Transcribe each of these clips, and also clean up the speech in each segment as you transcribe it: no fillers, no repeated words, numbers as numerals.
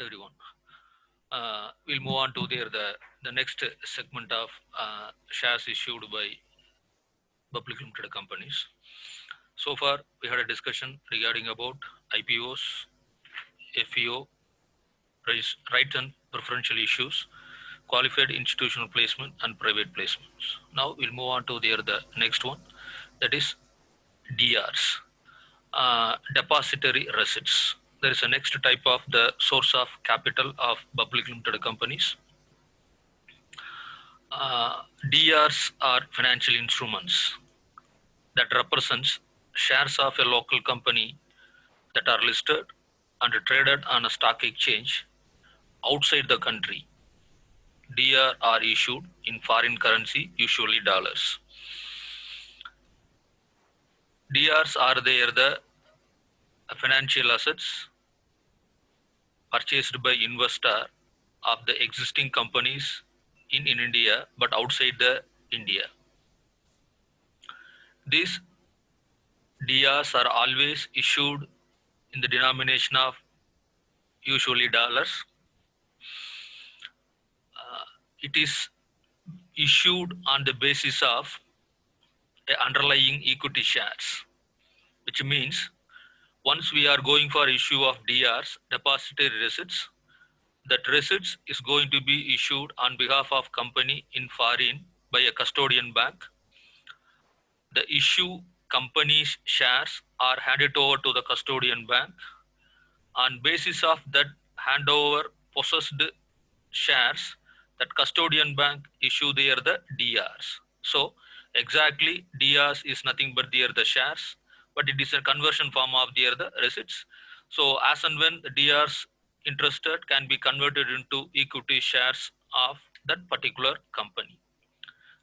everyone. We'll move on to the next segment of shares issued by public limited companies. So far, we had a discussion regarding about IPOs, FEO, right and preferential issues, qualified institutional placement, and private placements. Now we'll move on to the next one, that is DRs, depository receipts. There is a next type of the source of capital of public limited companies. DRs are financial instruments that represents shares of a local company that are listed and traded on a stock exchange outside the country. DR are issued in foreign currency, usually dollars. DRs are the financial assets purchased by investor of the existing companies in India but outside the India. These DRs are always issued in the denomination of usually dollars. It is issued on the basis of underlying equity shares, which means once we are going for issue of DRs, depository receipts, that receipts is going to be issued on behalf of company in foreign by a custodian bank. The issue company's shares are handed over to the custodian bank. On basis of that handover possessed shares, that custodian bank issue there the DRs. So exactly DRs is nothing but there the shares, but it is a conversion form of there the receipts. So as and when the DRs interested can be converted into equity shares of that particular company.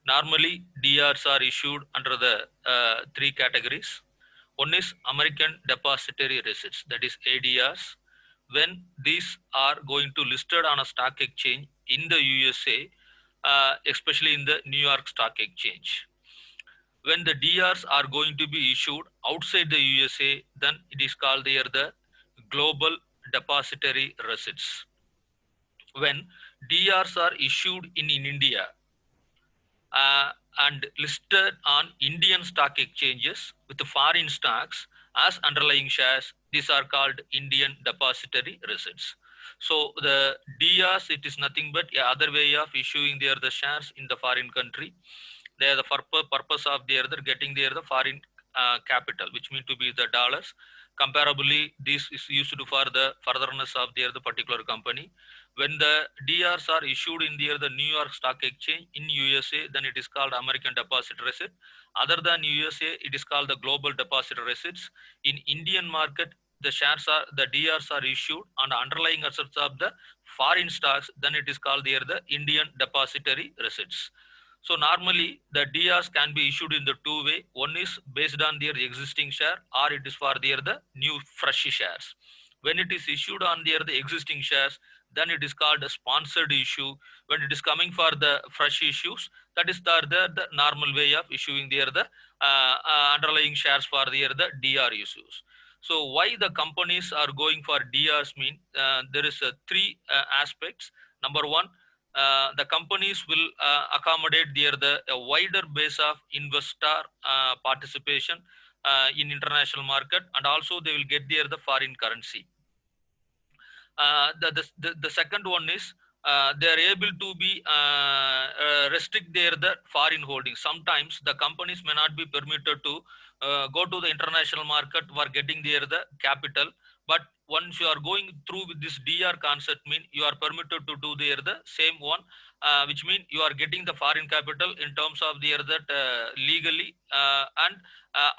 Normally, DRs are issued under the three categories. One is American Depository Receipts, that is ADRs. When these are going to listed on a stock exchange in the USA, especially in the New York Stock Exchange. When the DRs are going to be issued outside the USA, then it is called the Global Depository Receipts. When DRs are issued in India, and listed on Indian stock exchanges with the foreign stocks as underlying shares. These are called Indian depository receipts. So the DRs, it is nothing but other way of issuing the shares in the foreign country. They are the purpose of the getting the foreign capital, which mean to be the dollars. Comparably, this is used for the furtherness of the particular company. When the DRs are issued in the New York Stock Exchange in USA, then it is called American Deposit Receipt. Other than USA, it is called the Global Deposit Receipts. In Indian market, the DRs are issued on the underlying assets of the foreign stocks. Then it is called the Indian Depository Receipts. So normally the DRs can be issued in the two way. One is based on their existing share, or it is for the new fresh shares. When it is issued on the existing shares, then it is called a sponsored issue. When it is coming for the fresh issues, that is the normal way of issuing the underlying shares for the DR issues. So why the companies are going for DRs mean there is three aspects. Number one, the companies will accommodate a wider base of investor participation in international market, and also they will get the foreign currency. The second one is they are able to be restrict the foreign holdings. Sometimes the companies may not be permitted to go to the international market for getting the capital, but once you are going through with this DR concept, mean you are permitted to do the same one, which mean you are getting the foreign capital in terms of that legally and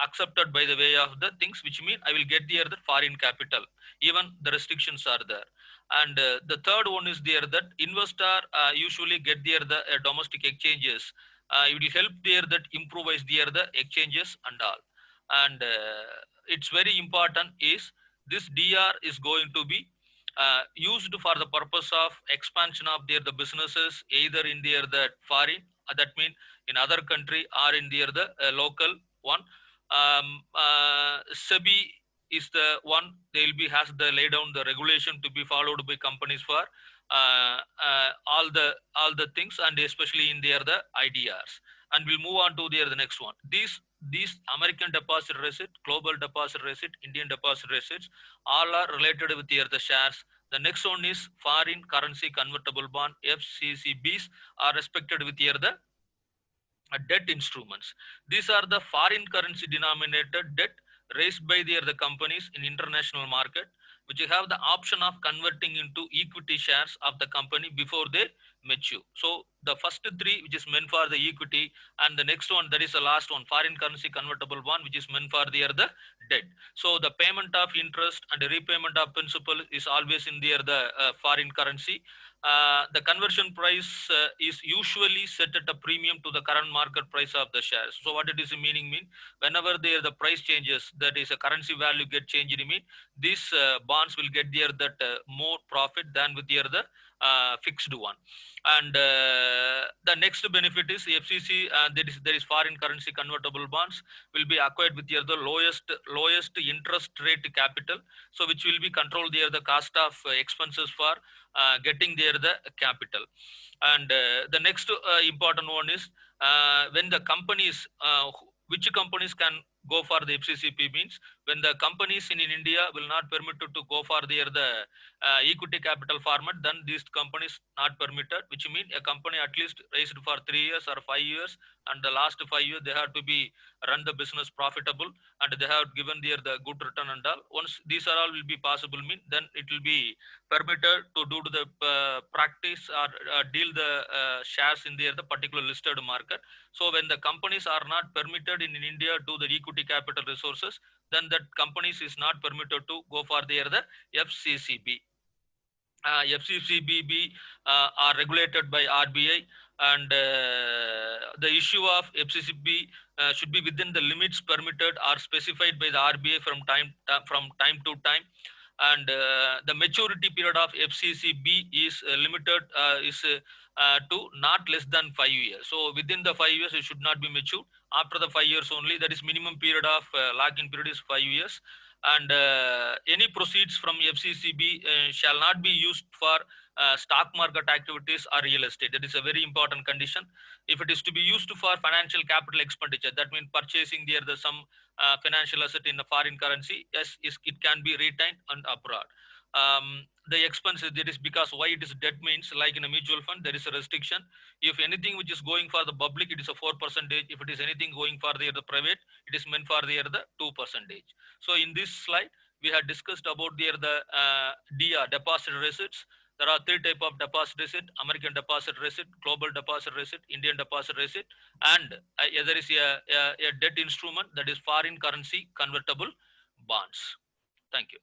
accepted by the way of the things, which mean I will get the foreign capital. Even the restrictions are there. And the third one is there that investor usually get the domestic exchanges. It will help that improvise the exchanges and all. And it's very important is this DR is going to be used for the purpose of expansion of the businesses either in the foreign, that mean in other country, or in the local one. SEBI is the one they will be has the lay down the regulation to be followed by companies for all the things, and especially in their the IDRs. And we'll move on to the next one. These American deposit receipt, global deposit receipt, Indian deposit receipts, all are related with the shares. The next one is foreign currency convertible bond, FCCBs, are respected with the debt instruments. These are the foreign currency denominated debt raised by the companies in international market, which have the option of converting into equity shares of the company before they mature. So the first three, which is meant for the equity, and the next one, that is the last one, foreign currency convertible bond, which is meant for the debt. So the payment of interest and the repayment of principal is always in the foreign currency. The conversion price is usually set at a premium to the current market price of the shares. So what it is meaning mean, whenever the price changes, that is a currency value get changed, mean these bonds will get that more profit than with the fixed one. And the next benefit is FCC, there is foreign currency convertible bonds will be acquired with the lowest interest rate capital, so which will be controlled the cost of expenses for getting the capital. And the next important one is when the companies which companies can go for the FCCP means when the companies in India will not permitted to go for the equity capital format, then these companies not permitted, which mean a company at least raised for 3 years or 5 years, and the last 5 years they have to be run the business profitable, and they have given the good return and all. Once these are all will be possible mean, then it will be permitted to do the practice or deal the shares in the particular listed market. So when the companies are not permitted in India to the equity capital resources, then that companies is not permitted to go for the FCCB. FCCB are regulated by RBI, and the issue of FCCB should be within the limits permitted or specified by the RBI from time to time. And the maturity period of FCCB is limited to not less than 5 years. So within the 5 years, it should not be matured. After the 5 years only, that is minimum period of lock-in period is 5 years. And any proceeds from FCCB shall not be used for stock market activities or real estate. That is a very important condition. If it is to be used for financial capital expenditure, that means purchasing the some financial asset in a foreign currency, yes, it can be retained and abroad. The expenses, that is because why it is debt means, like in a mutual fund, there is a restriction. If anything which is going for the public, it is a 4%. If it is anything going for the private, it is meant for the 2%. So in this slide, we had discussed about the DR, deposit receipts. There are three type of deposit receipt: American deposit receipt, global deposit receipt, Indian deposit receipt, and there is a debt instrument, that is foreign currency convertible bonds. Thank you.